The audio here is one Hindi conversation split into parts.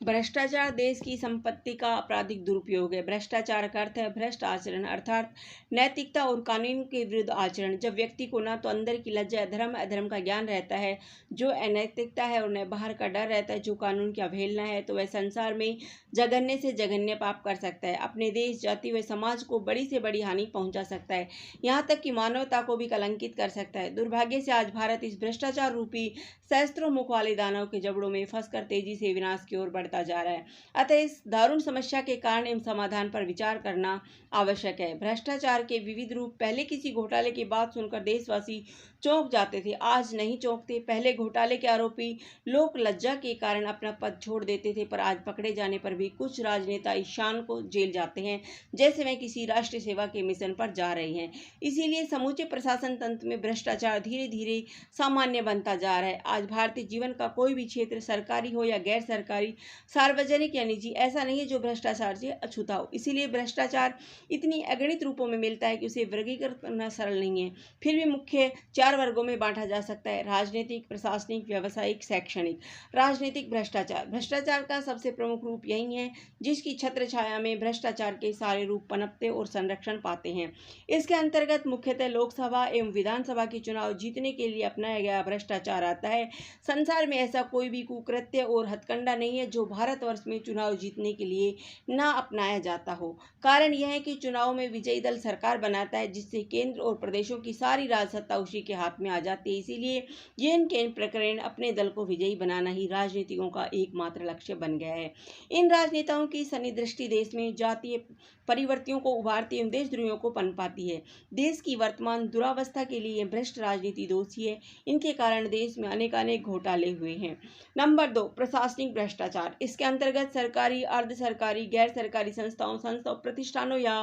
भ्रष्टाचार देश की संपत्ति का आपराधिक दुरुपयोग है। भ्रष्टाचार का अर्थ है भ्रष्ट आचरण, अर्थात नैतिकता और कानून के विरुद्ध आचरण। जब व्यक्ति को न तो अंदर की लज्जा, धर्म अधर्म का ज्ञान रहता है, जो अनैतिकता है, और न बाहर का डर रहता है, जो कानून की अवहेलना है, तो वह संसार में जघन्य से जघन्य पाप कर सकता है। अपने देश, जाति व समाज को बड़ी से बड़ी हानि पहुंचा सकता है, यहाँ तक कि मानवता को भी कलंकित कर सकता है। दुर्भाग्य से आज भारत इस भ्रष्टाचार रूपी सहस्त्रों मुख वाले दानव के जबड़ों में फंसकर तेजी से विनाश की ओर बढ़ता जा रहा है। अतः इस दारुण समस्या के कारण एवं समाधान पर विचार करना आवश्यक है। भ्रष्टाचार के विविध रूप। पहले किसी घोटाले की बात सुनकर देशवासी चौंक जाते थे, आज नहीं चौंकते। पहले घोटाले के आरोपी लोक लज्जा के कारण अपना पद छोड़ देते थे, पर आज पकड़े जाने पर भी कुछ राजनेता इस शान को जेल जाते हैं जैसे वे किसी राष्ट्र सेवा के मिशन पर जा रहे हैं। इसीलिए समूचे प्रशासन तंत्र में भ्रष्टाचार धीरे धीरे सामान्य बनता जा रहा है। आज भारतीय जीवन का कोई भी क्षेत्र, सरकारी हो या गैर सरकारी, सार्वजनिक या निजी, ऐसा नहीं है जो भ्रष्टाचार से अछूता हो। इसीलिए भ्रष्टाचार इतनी अगणित रूपों में मिलता है कि उसे वर्गीकृत करना सरल नहीं है। फिर भी मुख्य 4 वर्गों में बांटा जा सकता है: राजनीतिक, प्रशासनिक, व्यावसायिक, शैक्षणिक। राजनीतिक भ्रष्टाचार। भ्रष्टाचार का सबसे प्रमुख रूप यही है जिसकी छत्र छाया में भ्रष्टाचार के सारे रूप पनपते और संरक्षण पाते हैं। इसके अंतर्गत मुख्यतः लोकसभा एवं विधानसभा के चुनाव जीतने के लिए अपनाया गया भ्रष्टाचार आता है। संसार में ऐसा कोई भी कुकृत्य और हथकंडा नहीं है जो भारतवर्ष में चुनाव जीतने के लिए ना अपनाया जाता हो। कारण यह है कि चुनाव में विजयी दल सरकार बनाता है, जिससे केंद्र और प्रदेशों की सारी राजसत्ता उसी के हाथ में आ जाती है। इसीलिए ये केंद्र प्रकरण अपने दल को विजयी बनाना ही राजनीतिकों का एकमात्र लक्ष्य बन गया है। इन राजनेताओं की सन्निदृष्टि देश में जातीय परिवर्तियों को उभारती एवं देशद्रोहियों को पनपाती है। देश की वर्तमान दुरावस्था के लिए भ्रष्ट राजनीति दोषी है। इनके कारण देश में अनेकानेक घोटाले हुए हैं। नंबर 2, प्रशासनिक भ्रष्टाचार। इसके अंतर्गत सरकारी, अर्ध सरकारी, गैर सरकारी संस्थाओं, प्रतिष्ठानों या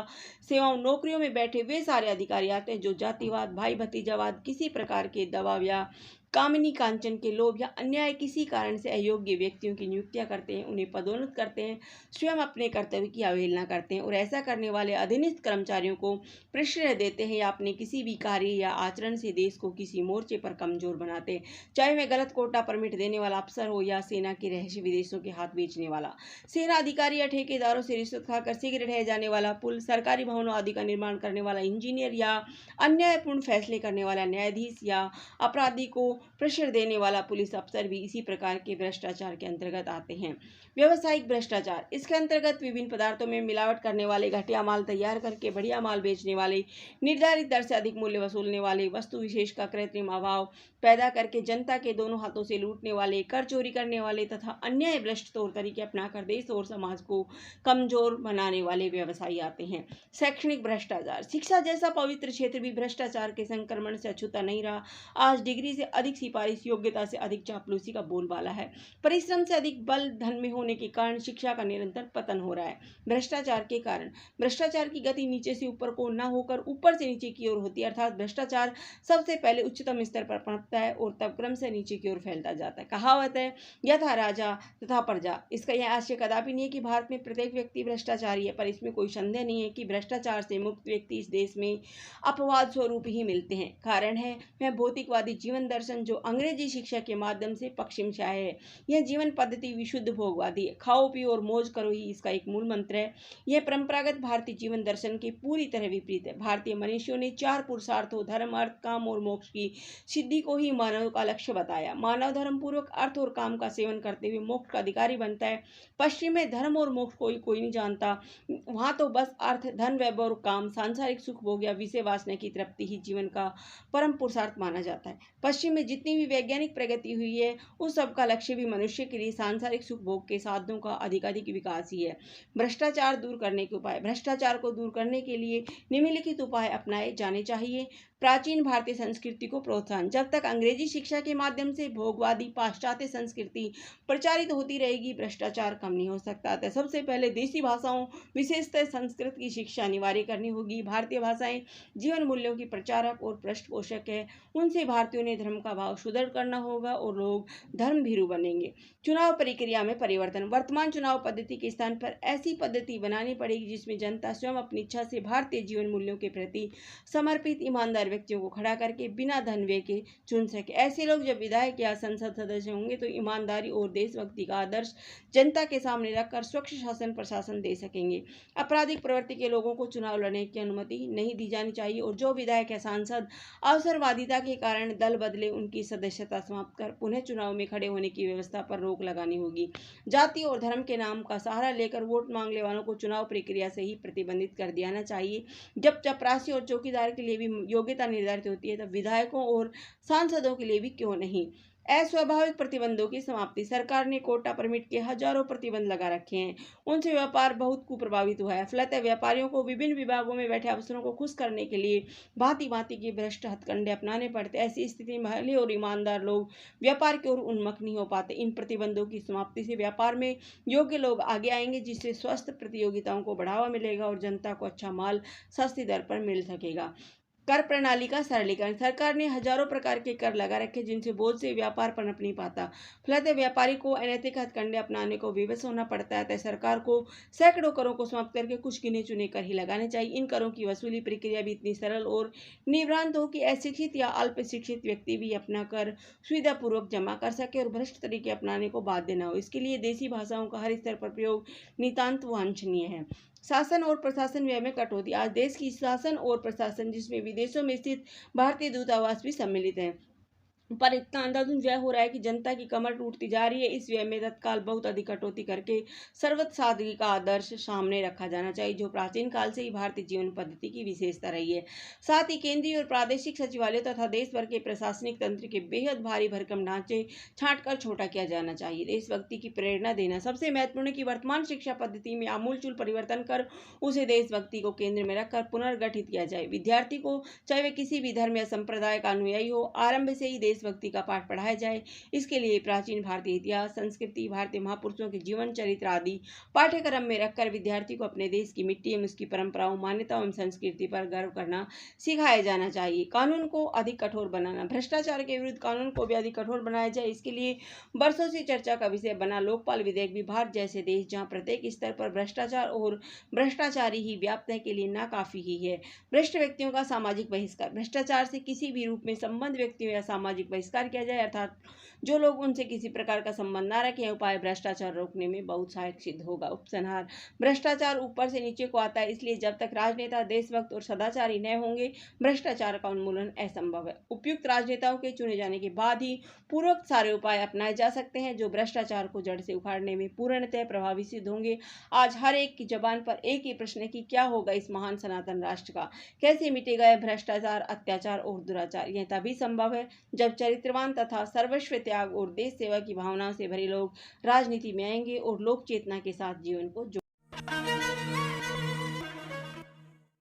सेवाओं, नौकरियों में बैठे वे सारे अधिकारी आते हैं जो जातिवाद, भाई भतीजावाद, किसी प्रकार के दबाव या कामिनी कांचन के लोभ या अन्याय किसी कारण से अयोग्य व्यक्तियों की नियुक्तियां करते हैं, उन्हें पदोन्नत करते हैं, स्वयं अपने कर्तव्य की अवहेलना करते हैं और ऐसा करने वाले अधीनस्थ कर्मचारियों को प्रश्रय देते हैं या अपने किसी भी कार्य या आचरण से देश को किसी मोर्चे पर कमजोर बनाते हैं, चाहे वह गलत कोटा परमिट देने वाला अफसर हो या सेना के रहस्य विदेशों के हाथ बेचने वाला। सेना अधिकारी या ठेकेदारों से रिश्वत खाकर शीघ्र रह जाने वाला पुल, सरकारी भवनों आदि का निर्माण करने वाला इंजीनियर या अन्यायपूर्ण फैसले करने वाला न्यायाधीश या अपराधी को प्रेशर देने वाला पुलिस अफसर भी इसी प्रकार के भ्रष्टाचार के अंतर्गत आते हैं। व्यवसायिक भ्रष्टाचार। इसके अंतर्गत विभिन्न पदार्थों में मिलावट करने वाले, घटिया माल तैयार करके बढ़िया माल बेचने वाले, निर्धारित दर से अधिक मूल्य वसूलने वाले, वस्तु विशेष का कृत्रिम अभाव पैदा करके जनता के दोनों हाथों से लूटने वाले, कर चोरी करने वाले तथा अन्य भ्रष्ट तौर तरीके अपनाकर देश और समाज को कमजोर बनाने वाले व्यवसायी आते हैं। शैक्षणिक भ्रष्टाचार। शिक्षा जैसा पवित्र क्षेत्र भी भ्रष्टाचार के संक्रमण से अछूता नहीं रहा। आज डिग्री से अधिक सिफारिश, योग्यता से अधिक चापलूसी का बोलबाला है। परिश्रम से अधिक बल धन में होने के कारण शिक्षा का निरंतर पतन हो रहा है। भ्रष्टाचार के कारण। भ्रष्टाचार की गति नीचे से ऊपर को न होकर ऊपर से नीचे की ओर होती है, अर्थात भ्रष्टाचार सबसे पहले उच्चतम स्तर पर पनपता है और तब क्रम से नीचे की ओर फैलता जाता है। कहावत है, यथा राजा तथा प्रजा। इसका यह आशय कदापि नहीं है कि भारत में प्रत्येक व्यक्ति भ्रष्टाचारी है, पर इसमें कोई संदेह नहीं है कि भ्रष्टाचार से मुक्त व्यक्ति इस देश में अपवाद स्वरूप ही मिलते हैं। कारण है वह भौतिकवादी जीवन दर्शन जो अंग्रेजी शिक्षा के माध्यम से पश्चिम से आया है। यह जीवन पद्धति विशुद्ध भोगवादी है। खाओ पियो और मौज करो ही इसका एक मूल मंत्र है। यह परंपरागत भारतीय जीवन दर्शन के पूरी तरह विपरीत है। भारतीय मनुष्यों ने 4 पुरुषार्थों, धर्म, अर्थ, काम और मोक्ष की सिद्धि को ही मानव का लक्ष्य बताया। मानव धर्म पूर्वक अर्थ और काम का सेवन करते हुए मोक्ष का अधिकारी बनता है। पश्चिम में धर्म और मोक्ष कोई नहीं जानता। वहां तो बस अर्थ, धन, वैभव और काम, सांसारिक सुख भोग या विषय वासना की तृप्ति ही जीवन का परम पुरुषार्थ माना जाता है। पश्चिम में जितनी भी वैज्ञानिक प्रगति हुई है उस सब का लक्ष्य भी मनुष्य के लिए सांसारिक सुख भोग के साधनों का अधिकाधिक विकास ही है। भ्रष्टाचार दूर करने के उपाय। भ्रष्टाचार को दूर करने के लिए निम्नलिखित उपाय अपनाए जाने चाहिए। प्राचीन भारतीय संस्कृति को प्रोत्साहन। जब तक अंग्रेजी शिक्षा के माध्यम से भोगवादी पाश्चात्य संस्कृति प्रचारित होती रहेगी, भ्रष्टाचार कम नहीं हो सकता। तो सबसे पहले देसी भाषाओं, विशेषतः संस्कृत की शिक्षा अनिवार्य करनी होगी। भारतीय भाषाएं जीवन मूल्यों की प्रचारक और पृष्ठपोषक है। उनसे भारतीयों ने धर्म का भाव सुदृढ़ करना होगा और लोग धर्म भीरू बनेंगे। चुनाव प्रक्रिया में परिवर्तन। परिवर्तन। वर्तमान चुनाव पद्धति के स्थान पर ऐसी पद्धति बनानी पड़ेगी जिसमें जनता स्वयं अपनी इच्छा से भारतीय जीवन मूल्यों के प्रति समर्पित ईमानदार व्यक्तियों को खड़ा करके बिना धन व्यय के चुन सके। ऐसे लोग जब विधायक या संसद सदस्य होंगे तो ईमानदारी और देशभक्ति का आदर्श जनता के सामने रखकर स्वच्छ शासन प्रशासन दे सकेंगे। आपराधिक प्रवृत्ति के लोगों को चुनाव लड़ने की अनुमति नहीं दी जानी चाहिए और जो विधायक या सांसद अवसरवादिता के कारण दल बदले उनकी सदस्यता समाप्त कर पुनः चुनाव में खड़े होने की व्यवस्था पर रोक लगानी होगी। जाति और धर्म के नाम का सहारा लेकर वोट मांगने वालों को चुनाव प्रक्रिया से ही प्रतिबंधित कर दिया चाहिए। जब चपरासी और चौकीदार के लिए भी योग्यता निर्धारित होती है तब विधायकों और सांसदों के लिए भी क्यों नहीं। अस्वाभाविक प्रतिबंधों की समाप्ति। सरकार ने कोटा परमिट के हजारों प्रतिबंध लगा रखे हैं, उनसे व्यापार बहुत कुप्रभावित हुआ है। फलतः व्यापारियों को विभिन्न विभागों में बैठे अफसरों को खुश करने के लिए भांति भांति के भ्रष्ट हथकंडे अपनाने पड़ते। ऐसी स्थिति में भले और ईमानदार लोग व्यापार की ओर उन्मुख नहीं हो पाते। इन प्रतिबंधों की समाप्ति से व्यापार में योग्य लोग आगे आएंगे, जिससे स्वस्थ प्रतियोगिताओं को बढ़ावा मिलेगा और जनता को अच्छा माल सस्ती दर पर मिल सकेगा। कर प्रणाली का सरलीकरण। सरकार ने हजारों प्रकार के कर लगा रखे जिनसे बोझ से व्यापार पनप नहीं पाता। फलतः व्यापारी को अनैतिक हथकंडे अपनाने को विवश होना पड़ता है। सरकार को सैकड़ों करों को समाप्त करके कुछ गिने चुने कर ही लगाने चाहिए। इन करों की वसूली प्रक्रिया भी इतनी सरल और निभ्रांत हो कि अशिक्षित या अल्प शिक्षित व्यक्ति भी अपना कर सुविधापूर्वक जमा कर सके और भ्रष्ट तरीके अपनाने को बाध्य न हो। इसके लिए देसी भाषाओं का हर स्तर पर प्रयोग नितांत वांछनीय है। शासन और प्रशासन व्यय में कटौती। आज देश की शासन और प्रशासन जिसमें विदेशों में स्थित भारतीय दूतावास भी सम्मिलित हैं, पर इतना अंधाधुंध व्यय हो रहा है कि जनता की कमर टूटती जा रही है। इस व्यय में तत्काल बहुत अधिक कटौती करके सर्वत्र सादगी का आदर्श सामने रखा जाना चाहिए, जो प्राचीन काल से ही भारतीय जीवन पद्धति की विशेषता रही है। साथ ही केंद्रीय और प्रादेशिक सचिवालय तथा देश भर के प्रशासनिक तंत्र के बेहद भारी भरकम ढांचे छांट कर छोटा किया जाना चाहिए। देशभक्ति की प्रेरणा देना। सबसे महत्वपूर्ण की वर्तमान शिक्षा पद्धति में आमूलचूल परिवर्तन कर उसे देशभक्ति को केंद्र में रखकर पुनर्गठित किया जाए। विद्यार्थी को, चाहे वे किसी भी धर्म या संप्रदाय का अनुयायी हो, आरंभ से ही देशभक्ति का पाठ पढ़ाया जाए। इसके लिए प्राचीन भारतीय इतिहास, संस्कृति, भारतीय महापुरुषों के जीवन चरित्र आदि पाठ्यक्रम में रखकर विद्यार्थी को अपने देश की मिट्टी एवं उसकी परंपराओं, मान्यताओं एवं संस्कृति पर गर्व करना सिखाया जाना चाहिए। कानून को अधिक कठोर बनाना। भ्रष्टाचार के विरुद्ध कानून को भी अधिक कठोर बनाया जाए। इसके लिए वर्षों से चर्चा का विषय बना लोकपाल विधेयक भी भारत जैसे देश जहाँ प्रत्येक स्तर पर भ्रष्टाचार और भ्रष्टाचारी ही व्याप्त है के लिए नाकाफी ही है। भ्रष्ट व्यक्तियों का सामाजिक बहिष्कार। भ्रष्टाचार से किसी भी रूप में संबंध व्यक्तियों या सामाजिक बहिष्कार किया जाए, अर्थात जो लोग उनसे किसी प्रकार का संबंध न रखें, उपाय भ्रष्टाचार रोकने में बहुत सहायक सिद्ध होगा। उपसंहार। भ्रष्टाचार ऊपर से नीचे को आता है, इसलिए जब तक राजनेता देशभक्त और सदाचारी न होंगे भ्रष्टाचार का उन्मूलन असंभव है। उपयुक्त राजनेताओं के चुने जाने के बाद ही पूर्वोक्त सारे उपाय अपनाए जा सकते हैं जो भ्रष्टाचार को जड़ से उखाड़ने में पूर्णतः प्रभावी सिद्ध होंगे। आज हर एक की जबान पर एक ही प्रश्न है कि क्या होगा इस महान सनातन राष्ट्र का, कैसे मिटेगा यह भ्रष्टाचार, अत्याचार और दुराचार। यह तभी संभव है जब चरित्रवान तथा सर्वस्व त्याग और देश सेवा की भावनाओं से भरे लोग राजनीति में आएंगे और लोक चेतना के साथ जीवन को